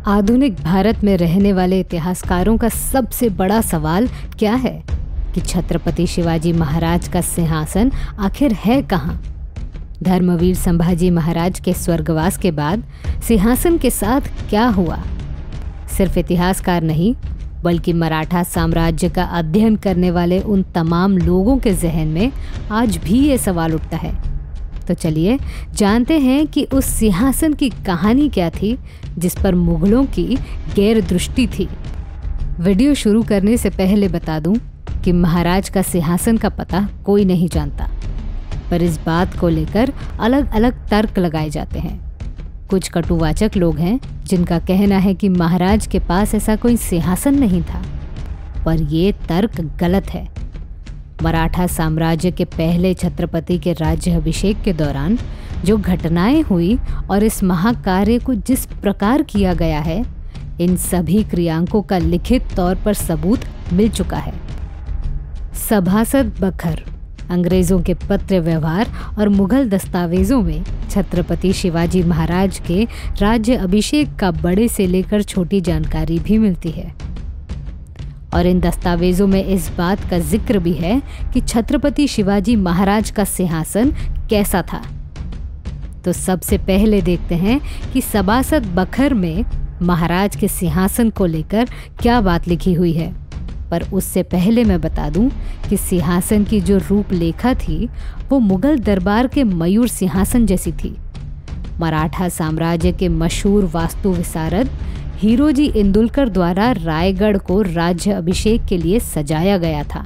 आधुनिक भारत में रहने वाले इतिहासकारों का सबसे बड़ा सवाल क्या है कि छत्रपति शिवाजी महाराज का सिंहासन आखिर है कहाँ? धर्मवीर संभाजी महाराज के स्वर्गवास के बाद सिंहासन के साथ क्या हुआ? सिर्फ इतिहासकार नहीं बल्कि मराठा साम्राज्य का अध्ययन करने वाले उन तमाम लोगों के जहन में आज भी ये सवाल उठता है। तो चलिए जानते हैं कि उस सिंहासन की कहानी क्या थी जिस पर मुगलों की गैर दृष्टि थी। वीडियो शुरू करने से पहले बता दूं कि महाराज का सिंहासन का पता कोई नहीं जानता, पर इस बात को लेकर अलग अलग तर्क लगाए जाते हैं। कुछ कटुवाचक लोग हैं जिनका कहना है कि महाराज के पास ऐसा कोई सिंहासन नहीं था, पर ये तर्क गलत है। मराठा साम्राज्य के पहले छत्रपति के राज्य अभिषेक के दौरान जो घटनाएं हुई और इस महाकार्य को जिस प्रकार किया गया है, इन सभी क्रियांकों का लिखित तौर पर सबूत मिल चुका है। सभासद बखर, अंग्रेजों के पत्र व्यवहार और मुगल दस्तावेजों में छत्रपति शिवाजी महाराज के राज्य अभिषेक का बड़े से लेकर छोटी जानकारी भी मिलती है। और इन दस्तावेजों में इस बात का जिक्र भी है कि छत्रपति शिवाजी महाराज का सिंहासन कैसा था। तो सबसे पहले देखते हैं कि सभासद बखर में महाराज के सिंहासन को लेकर क्या बात लिखी हुई है। पर उससे पहले मैं बता दूं कि सिंहासन की जो रूपरेखा थी वो मुगल दरबार के मयूर सिंहासन जैसी थी। मराठा साम्राज्य के मशहूर वास्तु विशारद हीरोजी इंदुलकर द्वारा रायगढ़ को राज्य अभिषेक के लिए सजाया गया था।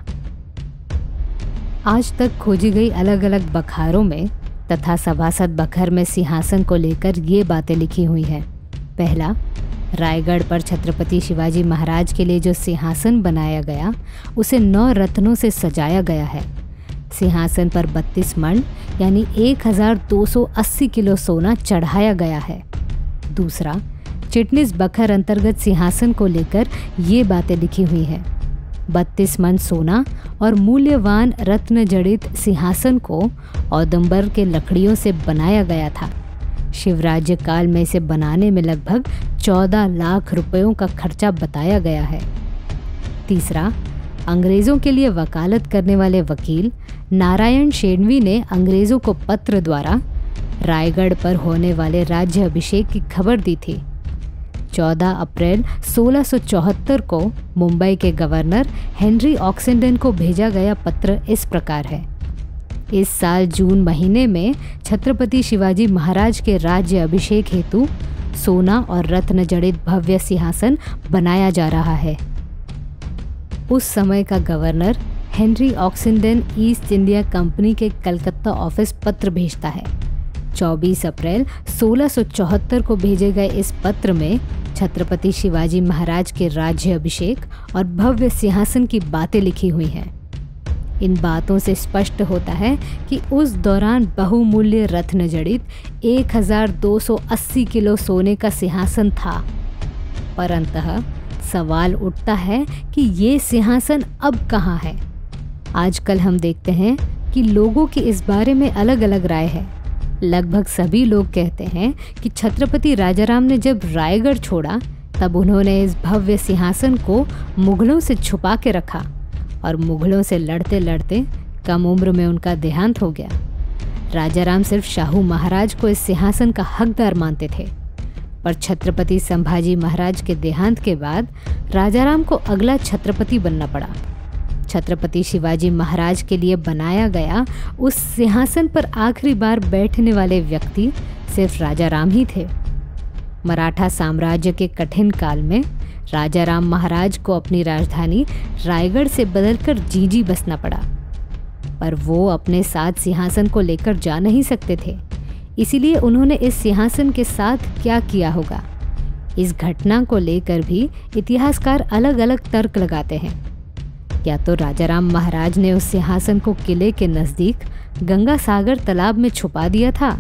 आज तक खोजी गई अलग अलग बखारों में तथा सभासद बखर में सिंहासन को लेकर ये बातें लिखी हुई हैं। पहला, रायगढ़ पर छत्रपति शिवाजी महाराज के लिए जो सिंहासन बनाया गया उसे 9 रत्नों से सजाया गया है। सिंहासन पर 32 मण यानी 1280 किलो सोना चढ़ाया गया है। दूसरा, चिटनिस बखर अंतर्गत सिंहासन को लेकर ये बातें लिखी हुई हैं। 32 मन सोना और मूल्यवान रत्न जड़ित सिंहासन को औदुंबर के लकड़ियों से बनाया गया था। शिवराज्य काल में इसे बनाने में लगभग 14 लाख रुपयों का खर्चा बताया गया है। तीसरा, अंग्रेजों के लिए वकालत करने वाले वकील नारायण शेणवी ने अंग्रेजों को पत्र द्वारा रायगढ़ पर होने वाले राज्य अभिषेक की खबर दी थी। 14 अप्रैल 1674 को मुंबई के गवर्नर हेनरी ऑक्सेंडन को भेजा गया पत्र इस प्रकार है। इस साल जून महीने में छत्रपति शिवाजी महाराज के राज्य अभिषेक हेतु सोना और रत्न जड़ित भव्य सिंहासन बनाया जा रहा है। उस समय का governor Henry Oxenden East India Company के कलकत्ता ऑफिस पत्र भेजता है। 24 अप्रैल 1674 को भेजे गए इस पत्र में छत्रपति शिवाजी महाराज के राज्य अभिषेक और भव्य सिंहासन की बातें लिखी हुई हैं। इन बातों से स्पष्ट होता है कि उस दौरान बहुमूल्य रत्न जड़ित 1280 किलो सोने का सिंहासन था। परंतु सवाल उठता है कि ये सिंहासन अब कहाँ है? आजकल हम देखते हैं कि लोगों की इस बारे में अलग अलग राय है। लगभग सभी लोग कहते हैं कि छत्रपति राजाराम ने जब रायगढ़ छोड़ा तब उन्होंने इस भव्य सिंहासन को मुगलों से छुपा के रखा और मुगलों से लड़ते लड़ते कम उम्र में उनका देहांत हो गया। राजाराम सिर्फ शाहू महाराज को इस सिंहासन का हकदार मानते थे, पर छत्रपति संभाजी महाराज के देहांत के बाद राजाराम को अगला छत्रपति बनना पड़ा। छत्रपति शिवाजी महाराज के लिए बनाया गया उस सिंहासन पर आखिरी बार बैठने वाले व्यक्ति सिर्फ राजाराम ही थे। मराठा साम्राज्य के कठिन काल में राजाराम महाराज को अपनी राजधानी रायगढ़ से बदलकर जींजी बसना पड़ा, पर वो अपने साथ सिंहासन को लेकर जा नहीं सकते थे। इसीलिए उन्होंने इस सिंहासन के साथ क्या किया होगा, इस घटना को लेकर भी इतिहासकार अलग अलग तर्क लगाते हैं। या तो राजाराम महाराज ने उस सिंहासन को किले के नज़दीक गंगा सागर तालाब में छुपा दिया था,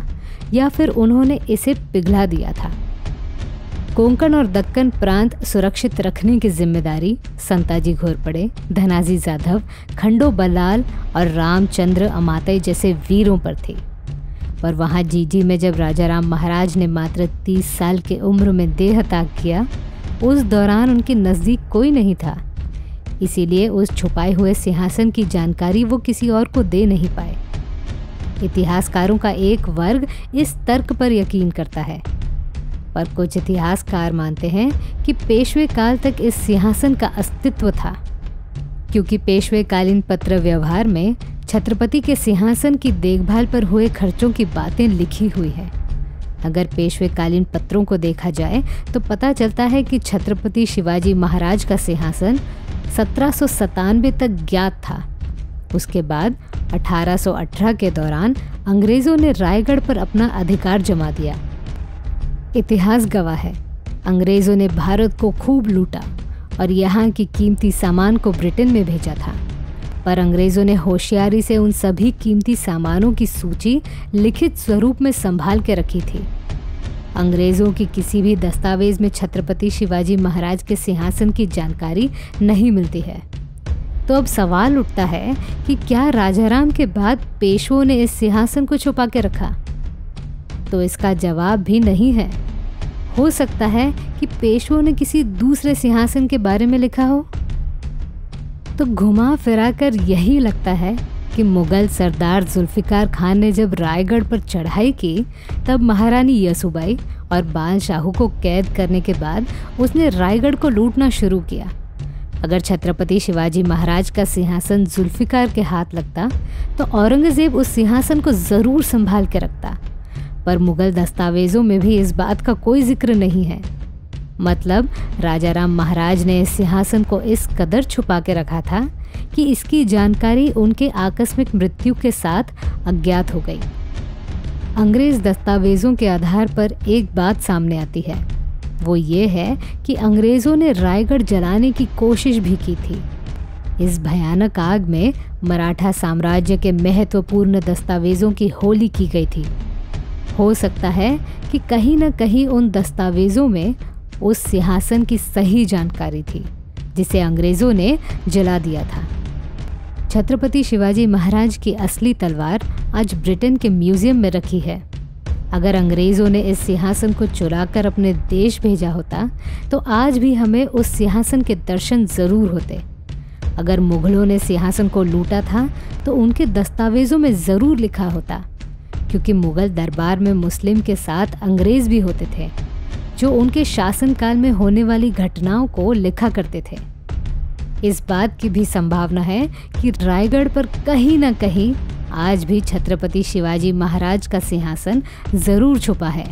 या फिर उन्होंने इसे पिघला दिया था। कोंकण और दक्कन प्रांत सुरक्षित रखने की जिम्मेदारी संताजी घोरपड़े, धनाजी जाधव, खंडो बल्लाल और रामचंद्र अमात्य जैसे वीरों पर थी। पर वहाँ जीजी में जब राजाराम महाराज ने मात्र 30 साल की उम्र में देह त्याग किया, उस दौरान उनके नज़दीक कोई नहीं था। इसीलिए उस छुपाए हुए सिंहासन की जानकारी वो किसी और को दे नहीं पाए। इतिहासकारों का एक वर्ग इस तर्क पर यकीन करता है, पर कुछ इतिहासकार मानते हैं कि पेशवे काल तक इस सिंहासन का अस्तित्व था, क्योंकि पेशवेकालीन पत्र व्यवहार में छत्रपति के सिंहासन की देखभाल पर हुए खर्चों की बातें लिखी हुई है। अगर पेशवेकालीन पत्रों को देखा जाए तो पता चलता है कि छत्रपति शिवाजी महाराज का सिंहासन 1797 तक ज्ञात था। उसके बाद 1818 के दौरान अंग्रेज़ों ने रायगढ़ पर अपना अधिकार जमा दिया। इतिहास गवाह है, अंग्रेज़ों ने भारत को खूब लूटा और यहाँ की कीमती सामान को ब्रिटेन में भेजा था, पर अंग्रेज़ों ने होशियारी से उन सभी कीमती सामानों की सूची लिखित स्वरूप में संभाल के रखी थी। अंग्रेज़ों की किसी भी दस्तावेज में छत्रपति शिवाजी महाराज के सिंहासन की जानकारी नहीं मिलती है। तो अब सवाल उठता है कि क्या राजाराम के बाद पेशवों ने इस सिंहासन को छुपा के रखा? तो इसका जवाब भी नहीं है। हो सकता है कि पेशवों ने किसी दूसरे सिंहासन के बारे में लिखा हो। तो घुमा फिरा कर यही लगता है कि मुगल सरदार जुल्फ़िकार खान ने जब रायगढ़ पर चढ़ाई की, तब महारानी यसुबाई और बादशाहू को कैद करने के बाद उसने रायगढ़ को लूटना शुरू किया। अगर छत्रपति शिवाजी महाराज का सिंहासन जुल्फ़िकार के हाथ लगता तो औरंगज़ेब उस सिंहासन को ज़रूर संभाल के रखता, पर मुगल दस्तावेज़ों में भी इस बात का कोई जिक्र नहीं है। मतलब राजाराम महाराज ने इस सिंहासन को इस कदर छुपा के रखा था कि इसकी जानकारी उनके आकस्मिक मृत्यु के साथ अज्ञात हो गई। अंग्रेज़ दस्तावेज़ों के आधार पर एक बात सामने आती है, वो ये है कि अंग्रेज़ों ने रायगढ़ जलाने की कोशिश भी की थी। इस भयानक आग में मराठा साम्राज्य के महत्वपूर्ण दस्तावेज़ों की होली की गई थी। हो सकता है कि कहीं न कहीं उन दस्तावेज़ों में उस सिंहासन की सही जानकारी थी, जिसे अंग्रेज़ों ने जला दिया था। छत्रपति शिवाजी महाराज की असली तलवार आज ब्रिटेन के म्यूज़ियम में रखी है। अगर अंग्रेज़ों ने इस सिंहासन को चुराकर अपने देश भेजा होता तो आज भी हमें उस सिंहासन के दर्शन ज़रूर होते। अगर मुग़लों ने सिंहासन को लूटा था तो उनके दस्तावेज़ों में ज़रूर लिखा होता, क्योंकि मुग़ल दरबार में मुस्लिम के साथ अंग्रेज़ भी होते थे, जो उनके शासनकाल में होने वाली घटनाओं को लिखा करते थे। इस बात की भी संभावना है कि रायगढ़ पर कहीं न कहीं आज भी छत्रपति शिवाजी महाराज का सिंहासन ज़रूर छुपा है।